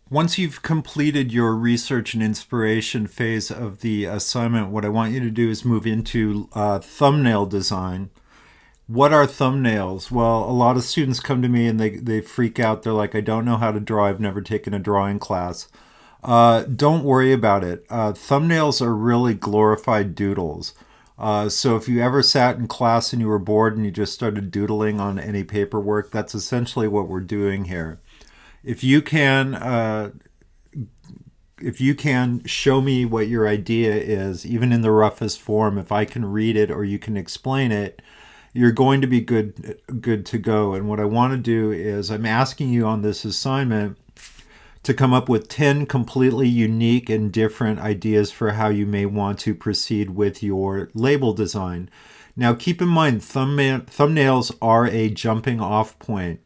Once you've completed your research and inspiration phase of the assignment, what I want you to do is move into thumbnail design. What are thumbnails? Well, a lot of students come to me and they freak out. They're like, I don't know how to draw. I've never taken a drawing class. Don't worry about it. Thumbnails are really glorified doodles. So if you ever sat in class and you were bored and you just started doodling on any paperwork, that's essentially what we're doing here. If you can, uh, if you can show me what your idea is, even in the roughest form, if I can read it or you can explain it, you're going to be good to go. And what I want to do is I'm asking you on this assignment to come up with 10 completely unique and different ideas for how you may want to proceed with your label design. Now, keep in mind, thumbnails are a jumping off point.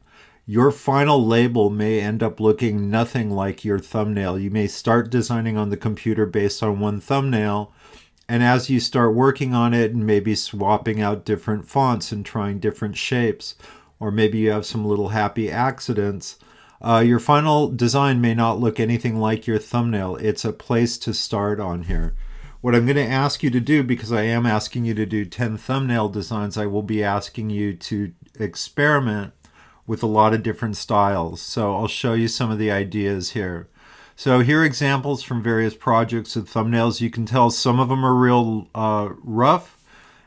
Your final label may end up looking nothing like your thumbnail. You may start designing on the computer based on one thumbnail, and as you start working on it and maybe swapping out different fonts and trying different shapes, or maybe you have some little happy accidents, your final design may not look anything like your thumbnail. It's a place to start on here. What I'm going to ask you to do, because I am asking you to do 10 thumbnail designs, I will be asking you to experiment with a lot of different styles. So I'll show you some of the ideas here. So here are examples from various projects of thumbnails. You can tell some of them are real rough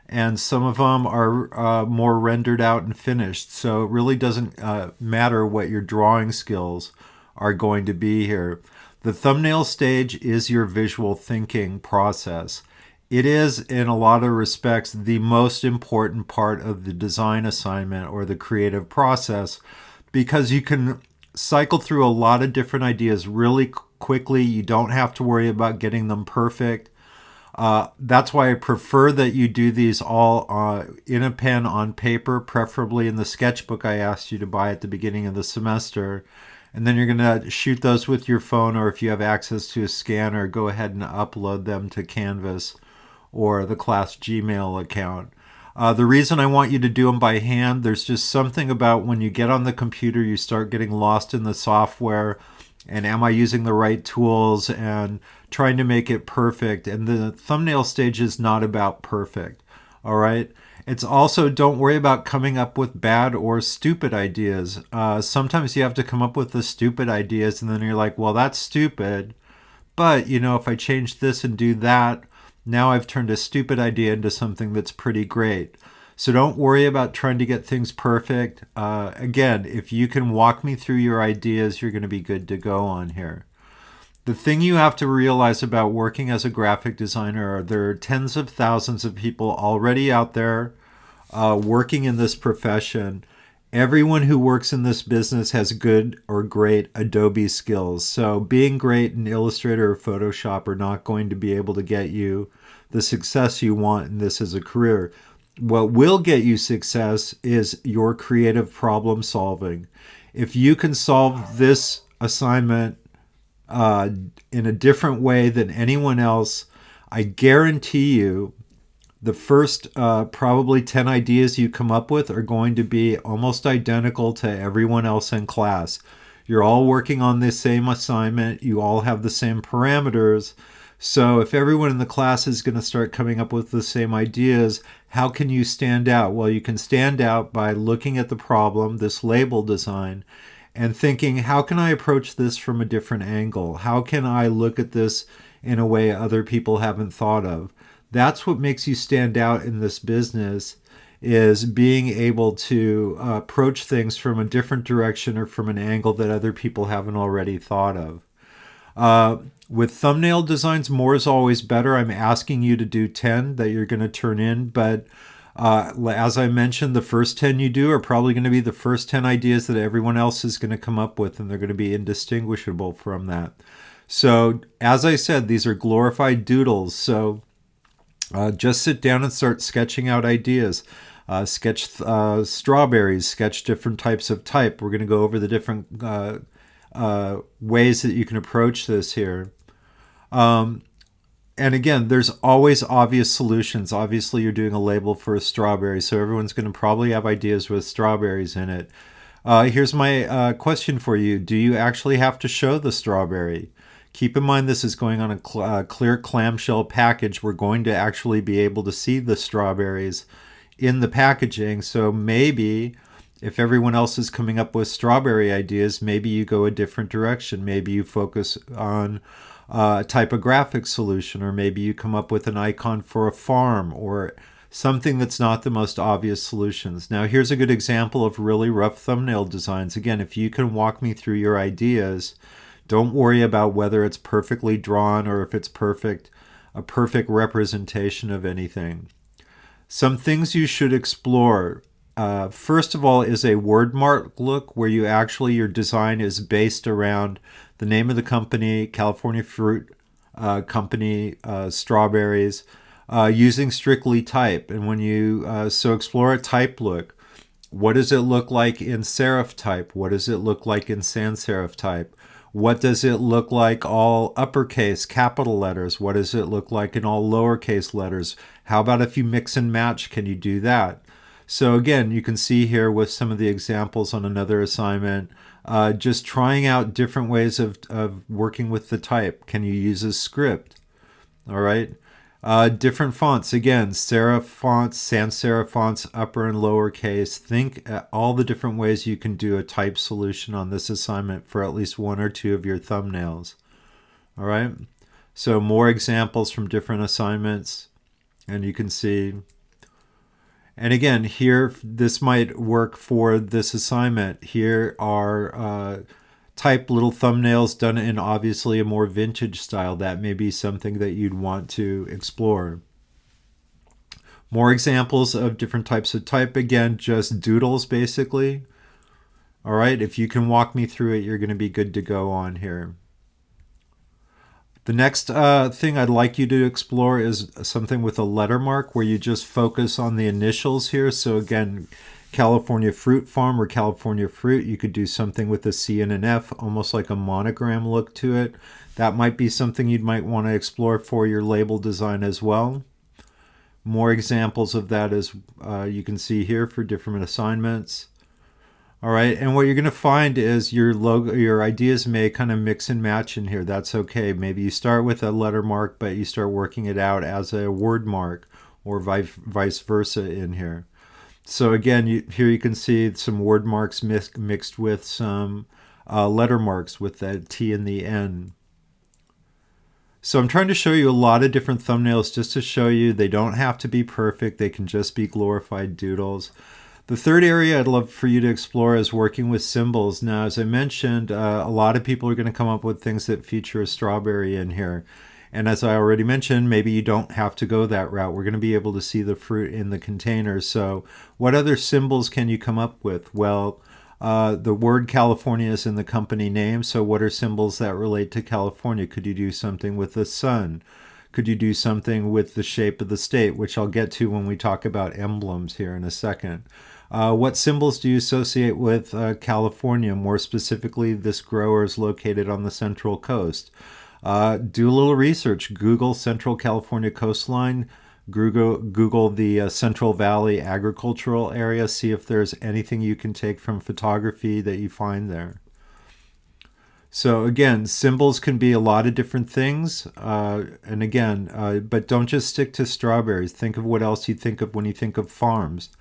and some of them are more rendered out and finished. So it really doesn't matter what your drawing skills are going to be here. The thumbnail stage is your visual thinking process. It is, in a lot of respects, the most important part of the design assignment or the creative process because you can cycle through a lot of different ideas really quickly. You don't have to worry about getting them perfect. That's why I prefer that you do these all in a pen on paper, preferably in the sketchbook I asked you to buy at the beginning of the semester. And then you're going to shoot those with your phone, or if you have access to a scanner, go ahead and upload them to Canvas or the class Gmail account. The reason I want you to do them by hand, there's just something about when you get on the computer, you start getting lost in the software and am I using the right tools and trying to make it perfect. And the thumbnail stage is not about perfect. All right. It's also, don't worry about coming up with bad or stupid ideas. Sometimes you have to come up with the stupid ideas and then you're like, well, that's stupid. But, if I change this and do that, now I've turned a stupid idea into something that's pretty great. So don't worry about trying to get things perfect. Again, if you can walk me through your ideas, you're going to be good to go on here. The thing you have to realize about working as a graphic designer are there are tens of thousands of people already out there working in this profession. Everyone who works in this business has good or great Adobe skills. So being great in Illustrator or Photoshop are not going to be able to get you the success you want in this as a career. What will get you success is your creative problem solving. If you can solve this assignment in a different way than anyone else, I guarantee you the first probably 10 ideas you come up with are going to be almost identical to everyone else in class. You're all working on the same assignment. You all have the same parameters. So if everyone in the class is going to start coming up with the same ideas, how can you stand out? Well, you can stand out by looking at the problem, this label design, and thinking, how can I approach this from a different angle? How can I look at this in a way other people haven't thought of? That's what makes you stand out in this business, is being able to approach things from a different direction or from an angle that other people haven't already thought of. With thumbnail designs, more is always better. I'm asking you to do 10 that you're going to turn in, but as I mentioned, the first 10 you do are probably going to be the first 10 ideas that everyone else is going to come up with, and they're going to be indistinguishable from that. So, as I said, these are glorified doodles. So, just sit down and start sketching out ideas. Sketch strawberries, sketch different types of type. We're going to go over the different ways that you can approach this here. And again, there's always obvious solutions. Obviously, you're doing a label for a strawberry, so everyone's going to probably have ideas with strawberries in it. Here's my question for you. Do you actually have to show the strawberry? Keep in mind this is going on a clear clamshell package. We're going to actually be able to see the strawberries in the packaging. So maybe if everyone else is coming up with strawberry ideas, maybe you go a different direction. Maybe you focus on a typographic solution, or maybe you come up with an icon for a farm, or something that's not the most obvious solutions. Now, here's a good example of really rough thumbnail designs. Again, if you can walk me through your ideas, don't worry about whether it's perfectly drawn or if it's a perfect representation of anything. Some things you should explore. First of all, is a word mark look where you actually, your design is based around the name of the company, California Fruit Company, strawberries, using strictly type. And when you, so explore a type look. What does it look like in serif type? What does it look like in sans serif type? What does it look like all uppercase capital letters? What does it look like in all lowercase letters? How about if you mix and match? Can you do that? So again, you can see here with some of the examples on another assignment, just trying out different ways of working with the type. Can you use a script? All right. Different fonts. Again, serif fonts, sans serif fonts, upper and lower case. Think all the different ways you can do a type solution on this assignment for at least one or two of your thumbnails. All right. So more examples from different assignments, and you can see. And again, here, this might work for this assignment. Here are type little thumbnails done in obviously a more vintage style. That may be something that you'd want to explore. More examples of different types of type. Again, just doodles basically. All right, if you can walk me through it, you're going to be good to go on here. The next thing I'd like you to explore is something with a letter mark where you just focus on the initials here. So again, California Fruit Farm or California Fruit. You could do something with a C and an F, almost like a monogram look to it. That might be something you might want to explore for your label design as well. More examples of that as you can see here for different assignments. All right, and what you're going to find is your logo, your ideas may kind of mix and match in here. That's okay. Maybe you start with a letter mark, but you start working it out as a word mark, or vice versa in here. So again, here you can see some word marks mixed with some letter marks with that T in the end. So I'm trying to show you a lot of different thumbnails just to show you they don't have to be perfect. They can just be glorified doodles. The third area I'd love for you to explore is working with symbols. Now, as I mentioned, a lot of people are going to come up with things that feature a strawberry in here. And as I already mentioned, maybe you don't have to go that route. We're going to be able to see the fruit in the container. So what other symbols can you come up with? Well, the word California is in the company name. So what are symbols that relate to California? Could you do something with the sun? Could you do something with the shape of the state, which I'll get to when we talk about emblems here in a second. What symbols do you associate with California? More specifically, this grower is located on the Central Coast. Do a little research. Google Central California coastline. Google the Central Valley agricultural area. See if there's anything you can take from photography that you find there. So again, symbols can be a lot of different things. And again, but don't just stick to strawberries. Think of what else you think of when you think of farms.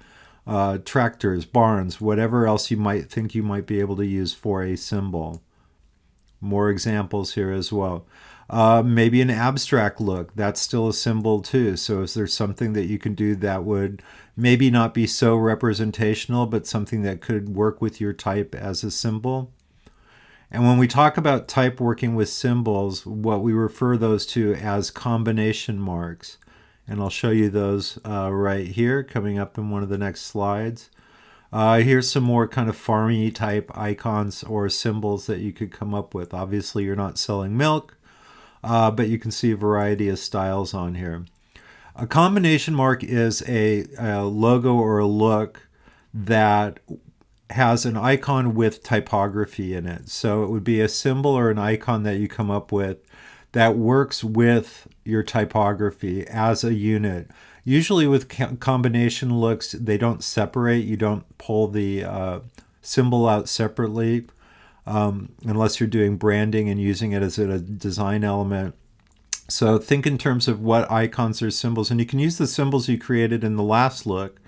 Tractors, barns, whatever else you might think you might be able to use for a symbol. More examples here as well. Maybe an abstract look. That's still a symbol too. So is there something that you can do that would maybe not be so representational, but something that could work with your type as a symbol? And when we talk about type working with symbols, what we refer those to as combination marks. And I'll show you those right here coming up in one of the next slides. Here's some more kind of farmy type icons or symbols that you could come up with. Obviously, you're not selling milk, but you can see a variety of styles on here. A combination mark is a logo or a look that has an icon with typography in it. So it would be a symbol or an icon that you come up with that works with your typography as a unit. Usually with combination looks, they don't separate. You don't pull the symbol out separately, unless you're doing branding and using it as a design element. So think in terms of what icons or symbols, and you can use the symbols you created in the last look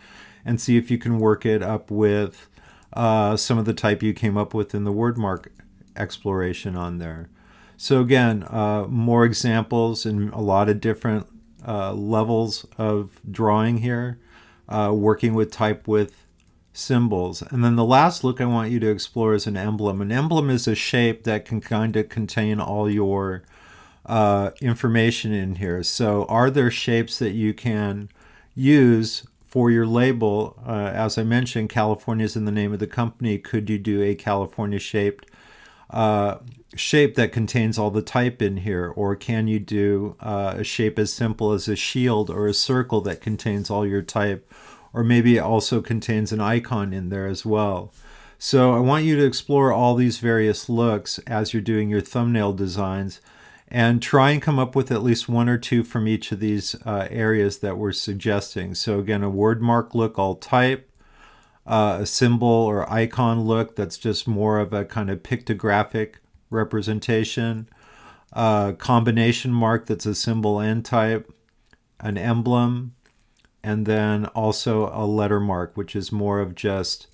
and see if you can work it up with some of the type you came up with in the word mark exploration on there. So again, more examples and a lot of different levels of drawing here, working with type with symbols. And then the last look I want you to explore is an emblem. An emblem is a shape that can kind of contain all your information in here. So are there shapes that you can use for your label? As I mentioned, California is in the name of the company. Could you do a California shaped shape that contains all the type in here? Or can you do a shape as simple as a shield or a circle that contains all your type? Or maybe it also contains an icon in there as well. So I want you to explore all these various looks as you're doing your thumbnail designs, and try and come up with at least one or two from each of these areas that we're suggesting. So again, a word mark look, all type, a symbol or icon look that's just more of a kind of pictographic representation, a combination mark that's a symbol and type, an emblem, and then also a letter mark, which is more of just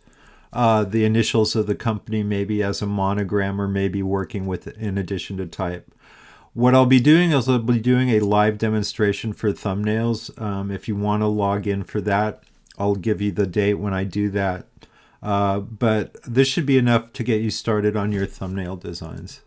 the initials of the company, maybe as a monogram, or maybe working with it in addition to type. What I'll be doing is I'll be doing a live demonstration for thumbnails. If you want to log in for that, I'll give you the date when I do that. But this should be enough to get you started on your thumbnail designs.